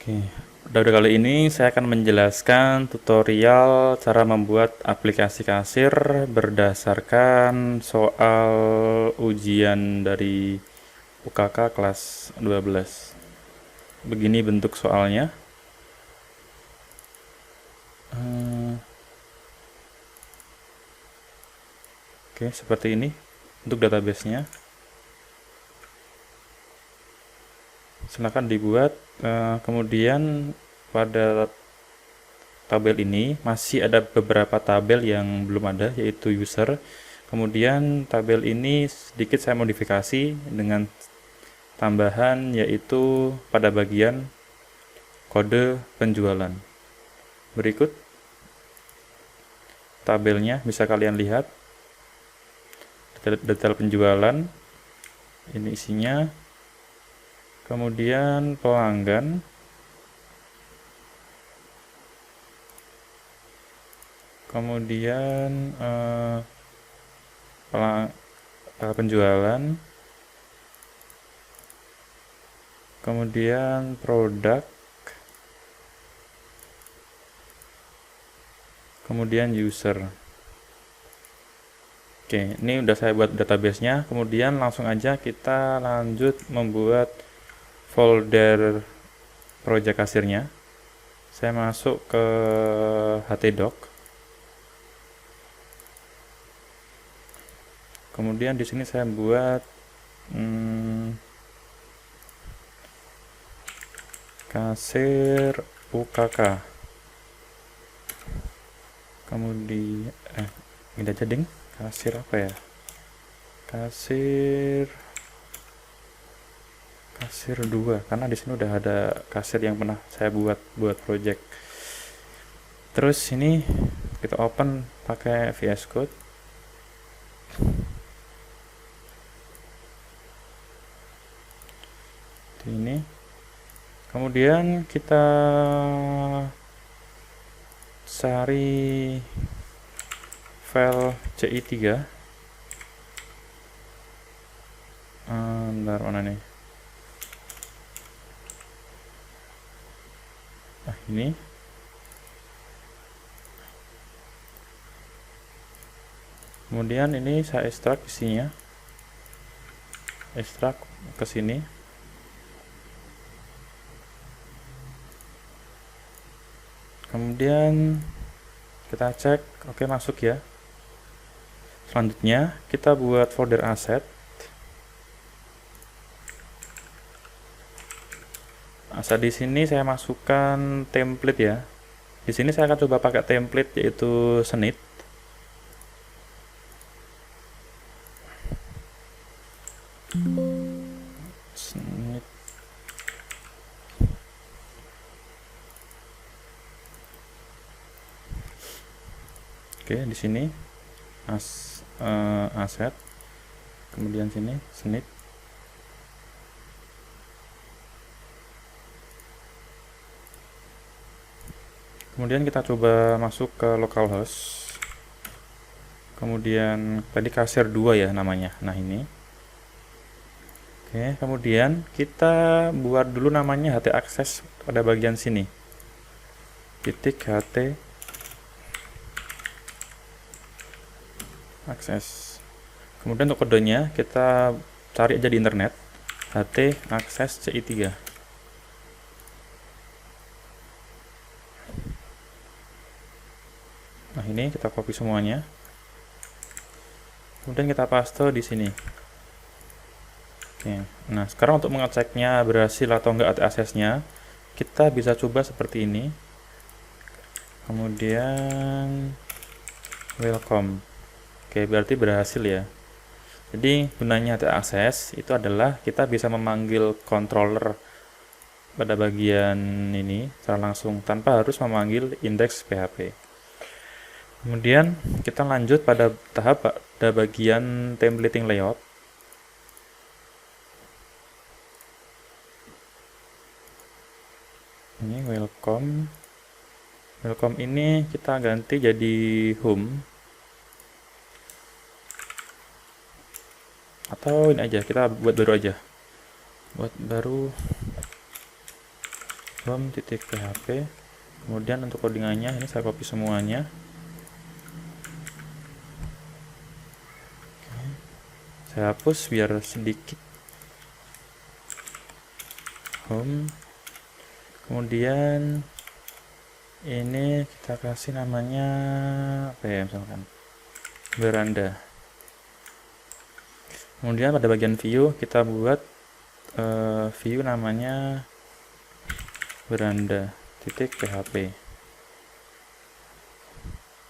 Oke, pada kali ini saya akan menjelaskan tutorial cara membuat aplikasi kasir berdasarkan soal ujian dari UKK kelas 12. Begini bentuk soalnya. Oke, seperti ini untuk databasenya. Silakan dibuat. Kemudian pada tabel ini masih ada beberapa tabel yang belum ada, yaitu user. Kemudian tabel ini sedikit saya modifikasi dengan tambahan, yaitu pada bagian kode penjualan. Berikut tabelnya, bisa kalian lihat detail penjualan, ini isinya. Kemudian pelanggan, kemudian penjualan, kemudian produk, kemudian user. Oke, ini udah saya buat databasenya. Kemudian langsung aja kita lanjut membuat folder project kasirnya. Saya masuk ke htdoc. Kemudian di sini saya buat kasir UKK. Kemudian ini aja ding, kasir apa ya? Kasir 2, karena di sini udah ada kasir yang pernah saya buat project. Terus ini kita open pakai VS Code. Ini kemudian kita cari file CI3. Bentar, mana nih? Ini kemudian ini saya ekstrak isinya, ekstrak ke sini. Kemudian kita cek, oke, masuk ya. Selanjutnya kita buat folder aset. Asal di sini saya masukkan template ya. Di sini saya akan coba pakai template, yaitu Snit. Oke, di sini aset, kemudian sini Snit. Kemudian kita coba masuk ke localhost. Kemudian tadi kasir 2 ya namanya. Nah, ini. Oke, kemudian kita buat dulu namanya ht access pada bagian sini. Titik ht access. Kemudian untuk kodenya kita cari aja di internet, ht access CI3. Nah, ini kita copy semuanya. Kemudian kita paste di sini. Oke. Nah, sekarang untuk mengeceknya berhasil atau enggak aksesnya, kita bisa coba seperti ini. Kemudian welcome. Oke, berarti berhasil ya. Jadi gunanya akses itu adalah kita bisa memanggil controller pada bagian ini secara langsung tanpa harus memanggil index PHP. Kemudian kita lanjut pada tahap pada bagian templating layout. Ini welcome. Welcome ini kita ganti jadi home. Atau ini aja, kita buat baru aja. Buat baru home.php. Kemudian untuk codingannya ini saya copy semuanya. Saya hapus biar sedikit. Home. Kemudian ini kita kasih namanya apa ya, misalkan beranda. Kemudian pada bagian view kita buat view namanya beranda.php.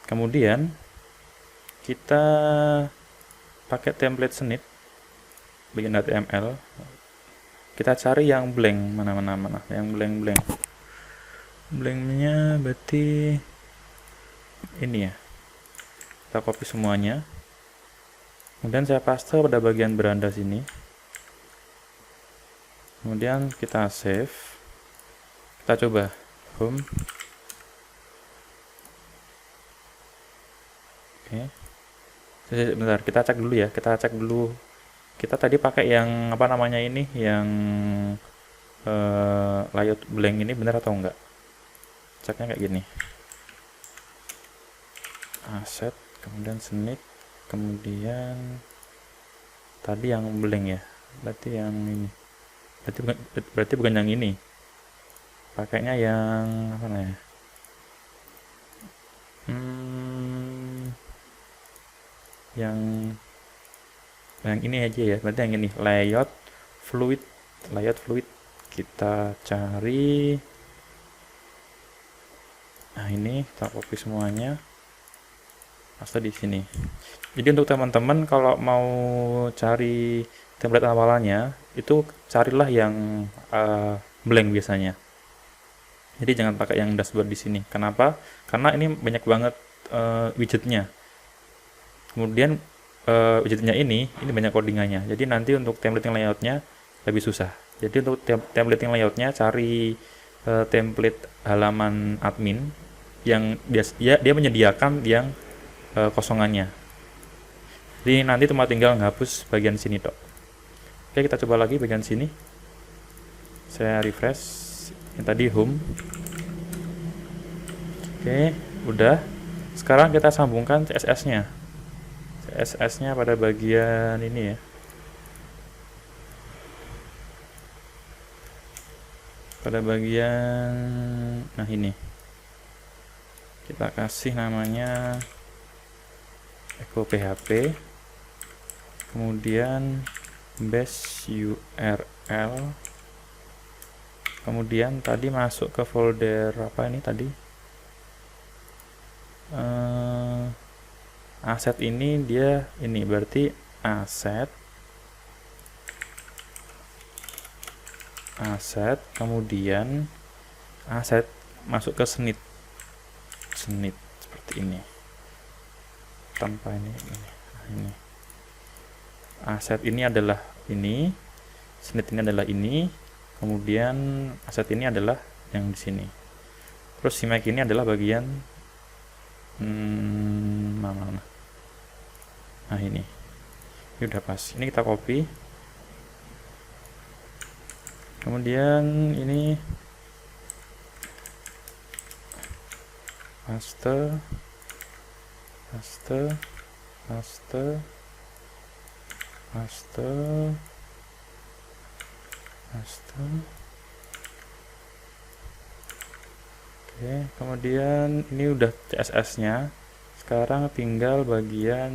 Kemudian kita pakai template snip bagian HTML. Kita cari yang blank, mana yang blank. Blanknya berarti ini ya. Kita copy semuanya. Kemudian saya paste pada bagian beranda sini. Kemudian kita save. Kita coba home. Oke. Bentar, kita cek dulu ya. Kita tadi pakai yang apa namanya ini, yang layout blank ini benar atau enggak? Ceknya kayak gini. Asset, kemudian snip, kemudian tadi yang blank ya. Berarti yang ini. Berarti bukan yang ini. Pakainya yang apa namanya? Yang ini aja ya, berarti yang ini layout fluid. Kita cari, nah ini kita copy semuanya, paste di sini. Jadi untuk teman-teman kalau mau cari template awalannya itu carilah yang blank biasanya. Jadi jangan pakai yang dashboard di sini. Kenapa? Karena ini banyak banget widgetnya. Kemudian widgetnya ini banyak codingannya. Jadi nanti untuk templating layoutnya lebih susah. Jadi untuk templating layoutnya cari template halaman admin yang dia menyediakan yang kosongannya. Jadi nanti cuma tinggal menghapus bagian sini tok. Oke, kita coba lagi bagian sini. Saya refresh. Yang tadi home. Oke, udah. Sekarang kita sambungkan CSS-nya. CSS-nya pada bagian ini ya. Pada bagian nah ini. Kita kasih namanya echo php. Kemudian base URL. Kemudian tadi masuk ke folder apa ini tadi? Aset ini dia ini berarti aset, kemudian aset masuk ke snip seperti ini tanpa ini. Aset ini adalah ini, snip ini adalah ini, kemudian aset ini adalah yang di sini. Terus CMake ini adalah bagian mana? Nah ini udah pas. Ini kita copy. Kemudian ini paste. Oke, kemudian ini udah CSS-nya. Sekarang tinggal bagian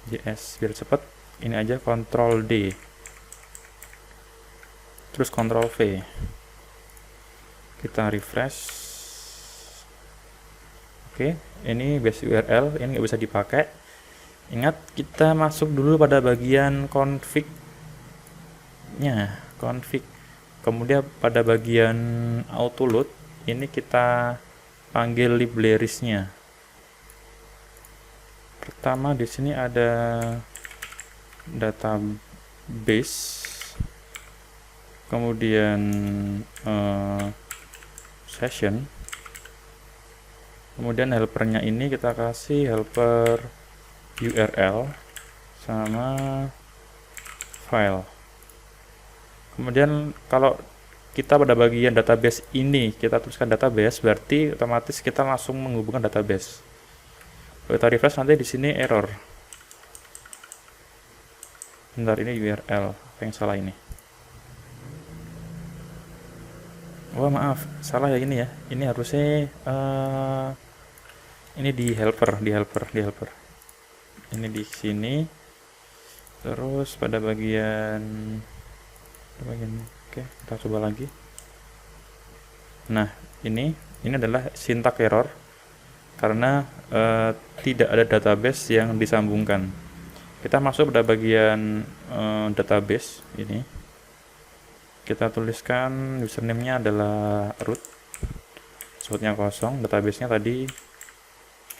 JS biar cepet. Ini aja Ctrl D. Terus Ctrl V. Kita refresh. Oke, ini base URL, ini nggak bisa dipakai. Ingat, kita masuk dulu pada bagian config-nya, config. Kemudian pada bagian autoload, ini kita panggil libraries-nya. Pertama di sini ada database, kemudian session, kemudian helpernya ini kita kasih helper URL sama file. Kemudian kalau kita pada bagian database ini kita tuliskan database, berarti otomatis kita langsung menghubungkan database. Kalau kita refresh nanti di sini error. Bentar, ini URL apa yang salah ini? Oh maaf, salah ya ini ya. Ini harusnya ini di helper. Ini di sini. Terus pada bagian oke, kita coba lagi. Nah, ini adalah syntax error karena tidak ada database yang disambungkan. Kita masuk pada bagian database ini. Kita tuliskan username-nya adalah root, password-nya kosong, database-nya tadi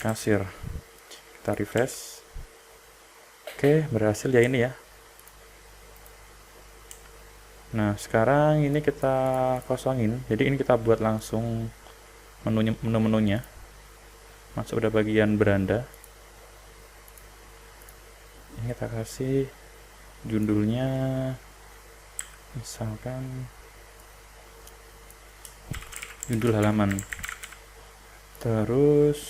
kasir. Kita refresh. Oke, berhasil ya ini ya. Nah, sekarang ini kita kosongin. Jadi ini kita buat langsung menu-menunya. Masuk pada bagian beranda. Ini kita kasih judulnya misalkan judul halaman. Terus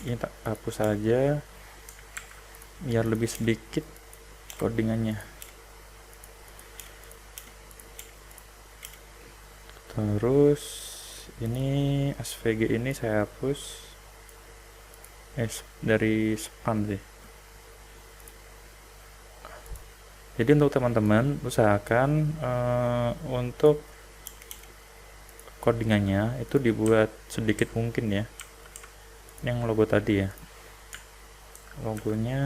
ini tak hapus saja biar lebih sedikit codingannya. Terus ini SVG ini saya hapus dari span sih. Jadi untuk teman-teman usahakan untuk codingannya itu dibuat sedikit mungkin ya. Yang logo tadi ya, logonya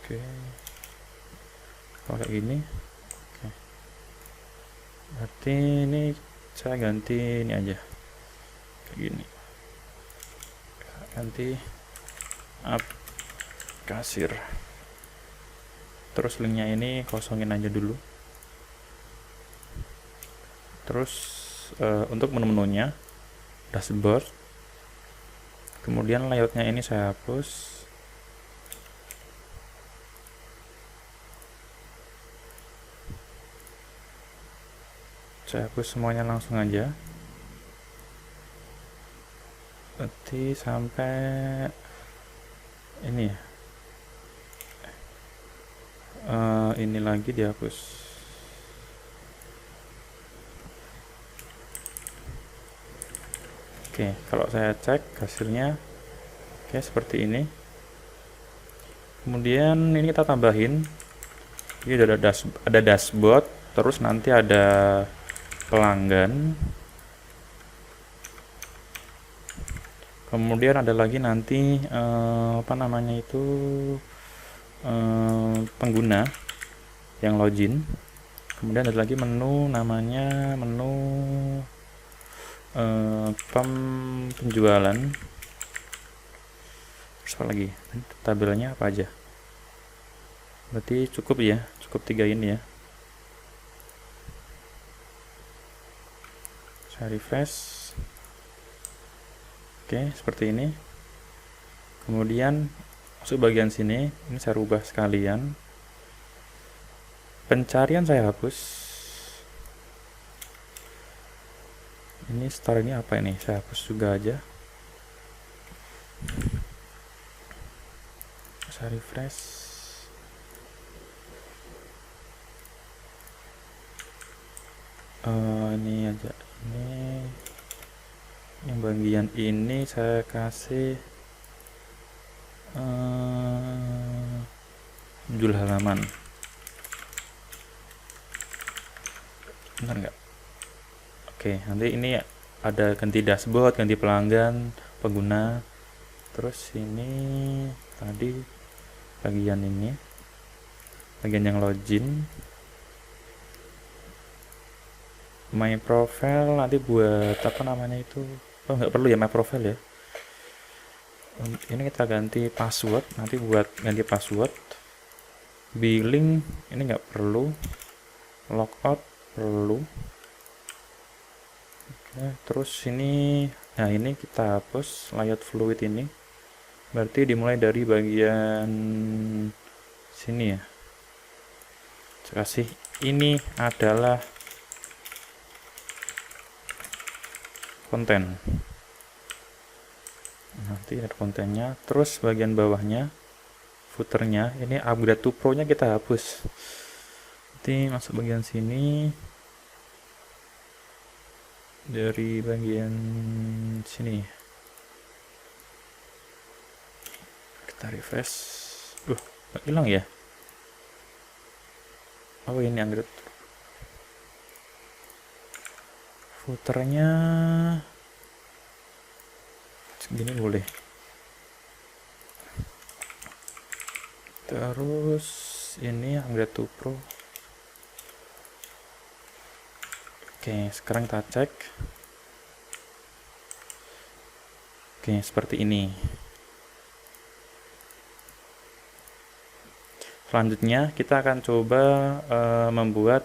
oke, kalau kayak gini oke. Berarti ini saya ganti ini aja kayak gini, ganti up kasir. Terus linknya ini kosongin aja dulu. Terus untuk menu-menunya dashboard, kemudian layoutnya ini saya hapus. Saya hapus semuanya langsung aja. Berarti sampai ini ya. Ini lagi dihapus. Oke, kalau saya cek hasilnya oke seperti ini. Kemudian ini kita tambahin, ini ada dashboard, terus nanti ada pelanggan, kemudian ada lagi nanti apa namanya itu pengguna yang login, kemudian ada lagi menu namanya menu penjualan. Terus apa lagi, tabelnya apa aja. Berarti cukup ya, cukup 3 ini ya. Saya refresh. Oke, seperti ini. Kemudian masuk bagian sini, ini saya rubah sekalian. Pencarian saya hapus. Ini star ini apa ini? Saya hapus juga aja. Saya refresh. Ini aja. Ini yang bagian ini saya kasih judul halaman. Benar nggak? Oke, nanti ini ada ganti dashboard, ganti pelanggan, pengguna. Terus ini tadi bagian ini, bagian yang login, my profile nanti buat apa namanya itu. Oh nggak perlu ya my profile ya. Ini kita ganti password, nanti buat ganti password. Billing ini nggak perlu, logout perlu. Oke, terus ini, nah ini kita hapus layout fluid ini. Berarti dimulai dari bagian sini ya. Saya kasih ini adalah konten. Nanti ada kontennya. Terus bagian bawahnya, footernya, ini upgrade to pro nya kita hapus. Nanti masuk bagian sini. Dari bagian sini kita refresh. Hilang ya. Oh, ini upgrade footernya segini boleh. Terus ini upgrade to pro. Oke, sekarang kita cek. Oke, seperti ini. Selanjutnya kita akan coba membuat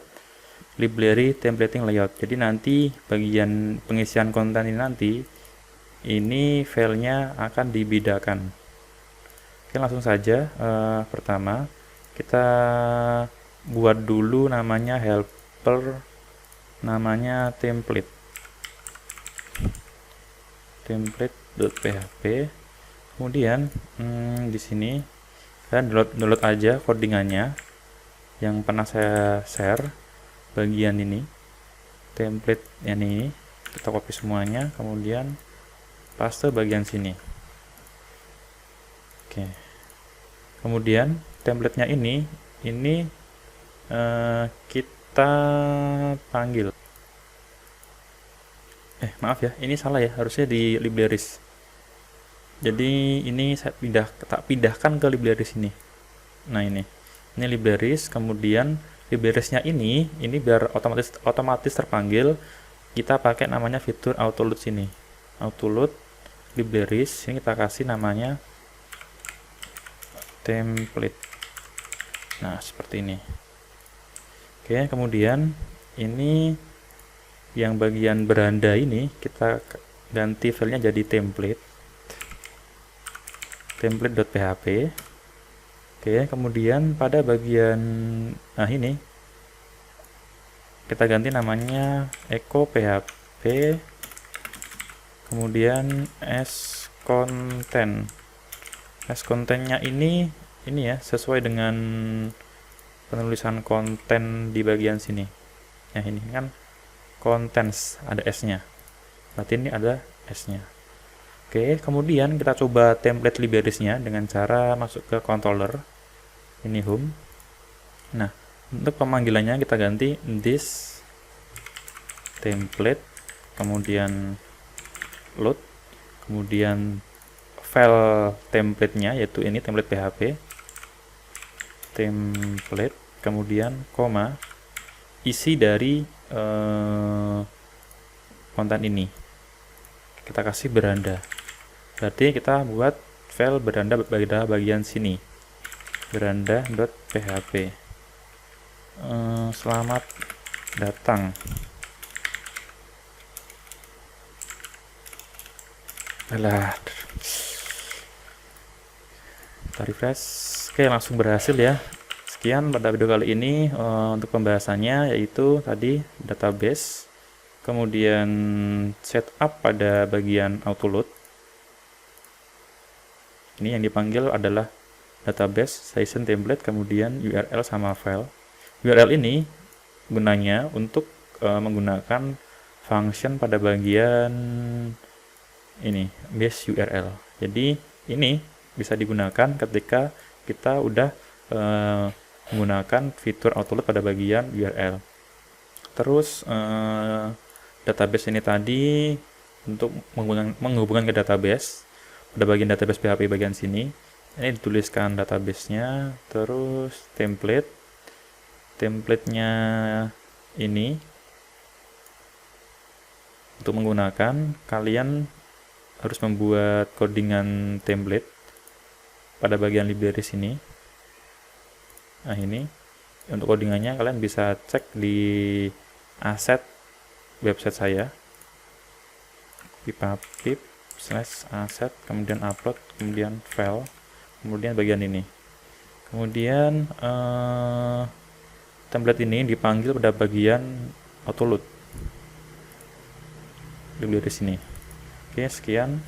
library templating layout. Jadi nanti bagian pengisian konten ini nanti ini filenya akan dibedakan. Oke, langsung saja. Pertama kita buat dulu namanya helper, namanya template.php. Kemudian di sini saya download aja codingannya yang pernah saya share. Bagian ini template ini kita copy semuanya, kemudian paste bagian sini. Oke, kemudian templatenya ini kita panggil. Maaf ya, ini salah ya, harusnya di libraries. Jadi ini saya tak pindahkan ke libraries ini. Nah, ini libraries, kemudian librariesnya ini biar otomatis terpanggil, kita pakai namanya fitur autoload sini. Autoload libraries, ini kita kasih namanya template. Nah, seperti ini. Oke, kemudian ini yang bagian beranda ini kita ganti filenya jadi template.php. Oke, kemudian pada bagian ini kita ganti namanya echo php, kemudian content-nya ini ya sesuai dengan penulisan konten di bagian sini. Ya, ini kan contents ada s-nya, berarti ini ada s-nya. Oke, kemudian kita coba template librariesnya dengan cara masuk ke controller. Ini home. Nah, untuk pemanggilannya kita ganti this template, kemudian load, kemudian file templatenya yaitu ini template PHP, template, kemudian koma, isi dari konten ini kita kasih beranda. Berarti kita buat file beranda bagian sini, beranda.php. Selamat datang. Alah, kita refresh. Oke, langsung berhasil ya. Sekian pada video kali ini. Untuk pembahasannya yaitu tadi database, kemudian setup pada bagian autoload. Ini yang dipanggil adalah database, session template, kemudian URL sama file. URL ini gunanya untuk menggunakan function pada bagian ini, base URL. Jadi ini bisa digunakan ketika kita udah menggunakan fitur autoload pada bagian URL. Terus database ini tadi untuk menghubungkan ke database, pada bagian database PHP bagian sini ini dituliskan databasenya, terus templatenya ini untuk menggunakan kalian harus membuat codingan template pada bagian library sini. Nah, ini untuk codingannya kalian bisa cek di aset website saya, pipapip slash asset, kemudian upload, kemudian file, kemudian bagian ini. Kemudian template ini dipanggil pada bagian autoload. Dilihat di sini. Oke, sekian.